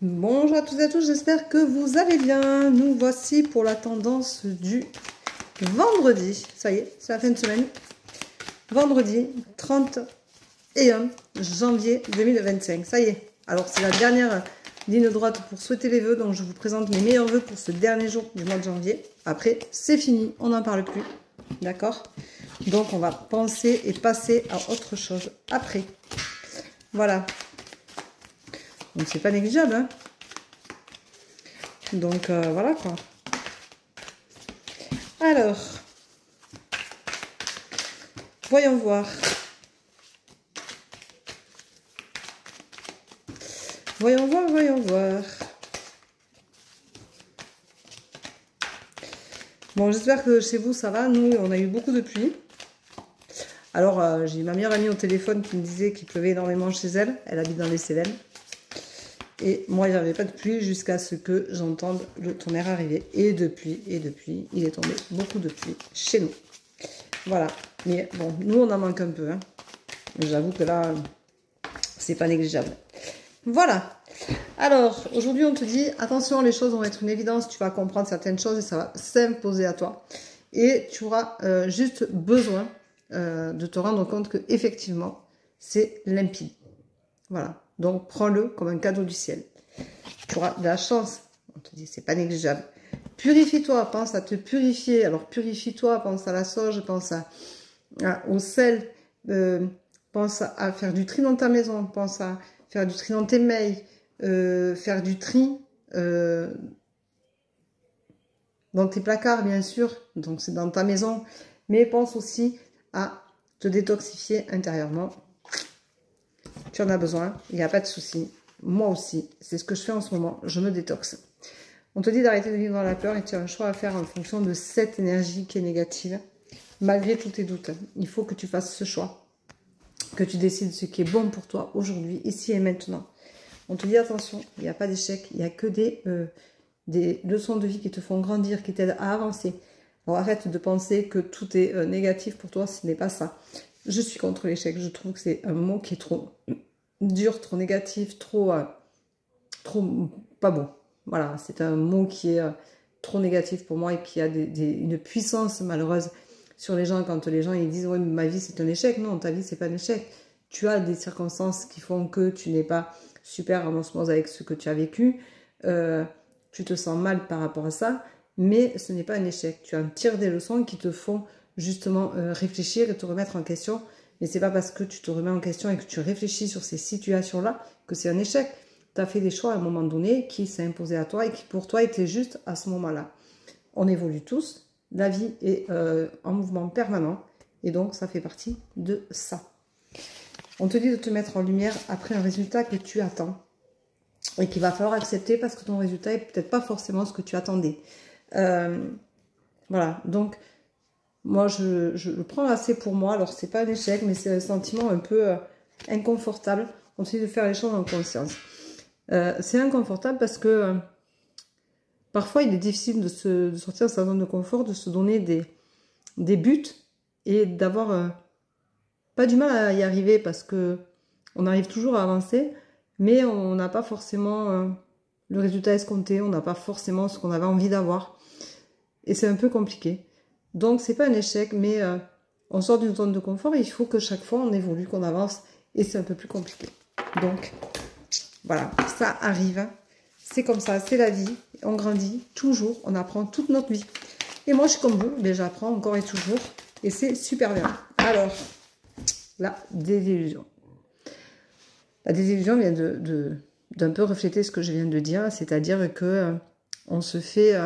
Bonjour à toutes et à tous, j'espère que vous allez bien. Nous voici pour la tendance du vendredi. Ça y est, c'est la fin de semaine. Vendredi 31 janvier 2025. Ça y est. Alors, c'est la dernière ligne droite pour souhaiter les vœux. Donc, je vous présente mes meilleurs vœux pour ce dernier jour du mois de janvier. Après, c'est fini. On n'en parle plus. D'accord? Donc, on va penser et passer à autre chose après. Voilà. Donc, c'est pas négligeable, hein. Donc, voilà, quoi. Alors, voyons voir. Voyons voir, voyons voir. Bon, j'espère que chez vous, ça va. Nous, on a eu beaucoup de pluie. Alors, j'ai ma meilleure amie au téléphone qui me disait qu'il pleuvait énormément chez elle. Elle habite dans les Cévennes. Et moi, il n'y avait pas de pluie jusqu'à ce que j'entende le tonnerre arriver. Et depuis, il est tombé beaucoup de pluie chez nous. Voilà. Mais bon, nous, on en manque un peu, hein. J'avoue que là, c'est pas négligeable. Voilà. Alors, aujourd'hui, on te dit, attention, les choses vont être une évidence. Tu vas comprendre certaines choses et ça va s'imposer à toi. Et tu auras juste besoin de te rendre compte que effectivement, c'est limpide. Voilà. Donc, prends-le comme un cadeau du ciel. Tu auras de la chance. On te dit, c'est pas négligeable. Purifie-toi, pense à te purifier. Alors, purifie-toi, pense à la sauge, pense au sel, pense à faire du tri dans ta maison, pense à faire du tri dans tes mails, faire du tri dans tes placards, bien sûr. Donc, c'est dans ta maison. Mais pense aussi à te détoxifier intérieurement. Tu en as besoin, il n'y a pas de souci. Moi aussi, c'est ce que je fais en ce moment, je me détoxe. On te dit d'arrêter de vivre dans la peur et tu as un choix à faire en fonction de cette énergie qui est négative. Malgré tous tes doutes, il faut que tu fasses ce choix. Que tu décides ce qui est bon pour toi aujourd'hui, ici et maintenant. On te dit attention, il n'y a pas d'échec, il n'y a que des leçons de vie qui te font grandir, qui t'aident à avancer. Alors arrête de penser que tout est négatif pour toi, ce n'est pas ça. Je suis contre l'échec. Je trouve que c'est un mot qui est trop dur, trop négatif, trop pas bon. Voilà, c'est un mot qui est trop négatif pour moi et qui a une puissance malheureuse sur les gens quand les gens ils disent « Ouais, ma vie c'est un échec ». Non, ta vie c'est pas un échec. Tu as des circonstances qui font que tu n'es pas super en osmose avec ce que tu as vécu. Tu te sens mal par rapport à ça, mais ce n'est pas un échec. Tu en tires des leçons qui te font justement réfléchir et te remettre en question. Mais c'est pas parce que tu te remets en question et que tu réfléchis sur ces situations-là que c'est un échec. Tu as fait des choix à un moment donné qui s'est imposé à toi et qui pour toi étaient justes à ce moment-là. On évolue tous. La vie est en mouvement permanent et donc ça fait partie de ça. On te dit de te mettre en lumière après un résultat que tu attends et qu'il va falloir accepter parce que ton résultat est peut-être pas forcément ce que tu attendais. Voilà, donc moi, je le prends assez pour moi. Alors, c'est pas un échec, mais c'est un sentiment un peu inconfortable. On essaie de faire les choses en conscience. C'est inconfortable parce que parfois, il est difficile de sortir de sa zone de confort, de se donner des buts et d'avoir pas du mal à y arriver parce que on arrive toujours à avancer, mais on n'a pas forcément le résultat escompté, on n'a pas forcément ce qu'on avait envie d'avoir. Et c'est un peu compliqué. Donc, c'est pas un échec, mais on sort d'une zone de confort et il faut que chaque fois, on évolue, qu'on avance. Et c'est un peu plus compliqué. Donc, voilà, ça arrive. C'est comme ça, c'est la vie. On grandit toujours, on apprend toute notre vie. Et moi, je suis comme vous, mais j'apprends encore et toujours. Et c'est super bien. Alors, la désillusion. La désillusion vient d'un peu refléter ce que je viens de dire. C'est-à-dire que on se fait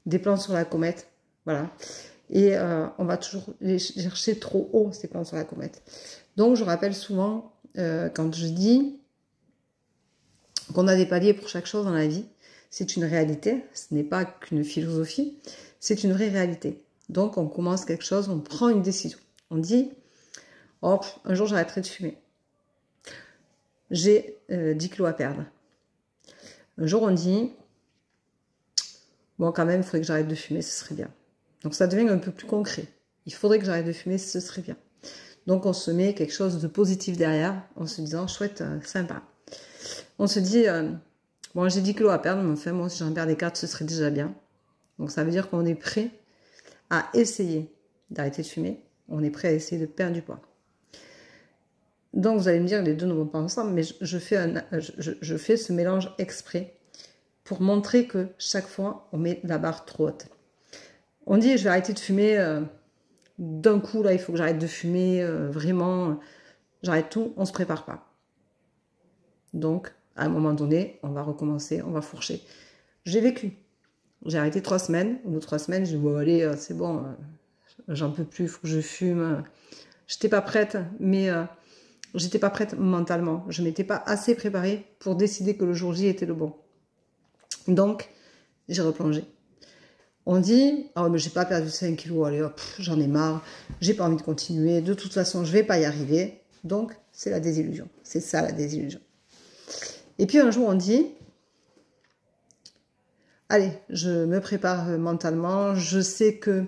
des plans sur la comète. Voilà. Et on va toujours les chercher trop haut, ces plans sur la comète. Donc, je rappelle souvent, quand je dis qu'on a des paliers pour chaque chose dans la vie, c'est une réalité. Ce n'est pas qu'une philosophie. C'est une vraie réalité. Donc, on commence quelque chose, on prend une décision. On dit, oh, un jour, j'arrêterai de fumer. J'ai 10 kilos à perdre. Un jour, on dit, bon, quand même, il faudrait que j'arrête de fumer, ce serait bien. Donc, ça devient un peu plus concret. Il faudrait que j'arrête de fumer, ce serait bien. Donc, on se met quelque chose de positif derrière, en se disant, chouette, sympa. On se dit, Bon, j'ai 10 kilos à perdre, mais enfin, moi, si j'en perdais 4, ce serait déjà bien. Donc, ça veut dire qu'on est prêt à essayer d'arrêter de fumer. On est prêt à essayer de perdre du poids. Donc, vous allez me dire, les deux ne vont pas ensemble, mais je fais ce mélange exprès pour montrer que chaque fois, on met la barre trop haute. On dit, je vais arrêter de fumer d'un coup, là, il faut que j'arrête de fumer, vraiment, j'arrête tout, on ne se prépare pas. Donc, à un moment donné, on va recommencer, on va fourcher. J'ai vécu. J'ai arrêté 3 semaines. Au bout de 3 semaines, j'ai dit, bon, allez, c'est bon, j'en peux plus, il faut que je fume. J'étais pas prête, mais j'étais pas prête mentalement. Je m'étais pas assez préparée pour décider que le jour J était le bon. Donc, j'ai replongé. On dit, oh, mais j'ai pas perdu 5 kilos, allez, j'en ai marre, j'ai pas envie de continuer, de toute façon, je vais pas y arriver. Donc, c'est la désillusion. C'est ça, la désillusion. Et puis, un jour, on dit, allez, je me prépare mentalement, je sais que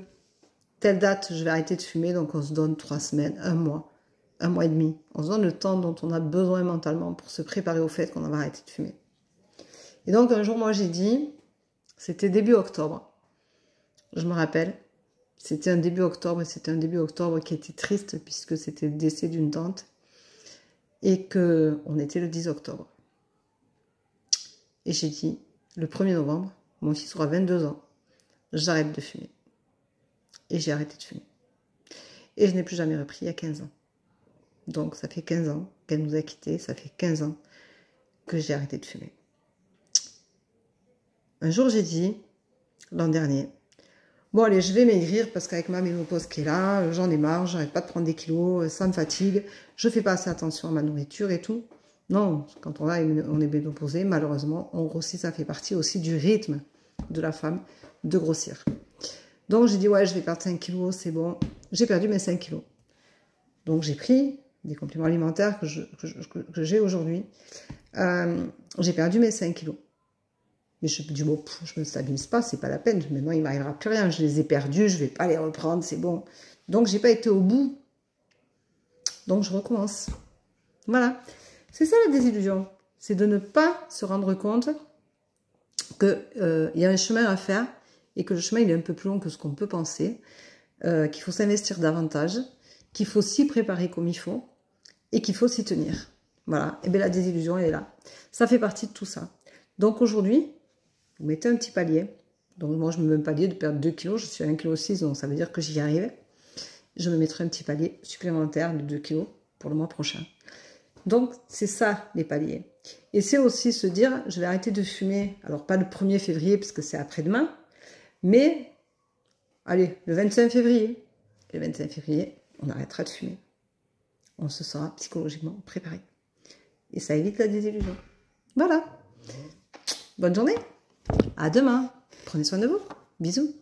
telle date, je vais arrêter de fumer, donc on se donne 3 semaines, 1 mois et demi. On se donne le temps dont on a besoin mentalement pour se préparer au fait qu'on va arrêter de fumer. Et donc, un jour, moi, j'ai dit, c'était début octobre. Je me rappelle, c'était un début octobre, et c'était un début octobre qui était triste puisque c'était le décès d'une tante et qu'on était le 10 octobre. Et j'ai dit, le 1er novembre, mon fils aura 22 ans, j'arrête de fumer. Et j'ai arrêté de fumer. Et je n'ai plus jamais repris il y a 15 ans. Donc ça fait 15 ans qu'elle nous a quittés, ça fait 15 ans que j'ai arrêté de fumer. Un jour j'ai dit, l'an dernier, bon allez, je vais maigrir parce qu'avec ma ménopause qui est là, j'en ai marre, j'arrête pas de prendre des kilos, ça me fatigue, je fais pas assez attention à ma nourriture et tout. Non, quand on est ménopausé, malheureusement, on grossit, ça fait partie aussi du rythme de la femme de grossir. Donc j'ai dit, ouais, je vais perdre 5 kilos, c'est bon. J'ai perdu mes 5 kilos. Donc j'ai pris des compléments alimentaires que j'ai aujourd'hui. J'ai perdu mes 5 kilos. Mais je me dis, bon, je me stabilise pas, c'est pas la peine. Maintenant, il ne m'arrivera plus rien. Je les ai perdus, je vais pas les reprendre, c'est bon. Donc j'ai pas été au bout. Donc je recommence. Voilà. C'est ça la désillusion. C'est de ne pas se rendre compte qu'il y a un chemin à faire et que le chemin il est un peu plus long que ce qu'on peut penser, qu'il faut s'investir davantage, qu'il faut s'y préparer comme il faut et qu'il faut s'y tenir. Voilà. Et bien la désillusion elle est là. Ça fait partie de tout ça. Donc aujourd'hui, vous mettez un petit palier. Donc moi je me mets un palier de perdre 2 kilos, je suis à 1,6 kg, donc ça veut dire que j'y arrive. Je me mettrai un petit palier supplémentaire de 2 kilos pour le mois prochain. Donc, c'est ça, les paliers. Et c'est aussi se dire, je vais arrêter de fumer. Alors, pas le 1er février, parce que c'est après-demain, mais, allez, le 25 février. Et le 25 février, on arrêtera de fumer. On se sera psychologiquement préparé. Et ça évite la désillusion. Voilà. Bonne journée. À demain. Prenez soin de vous. Bisous.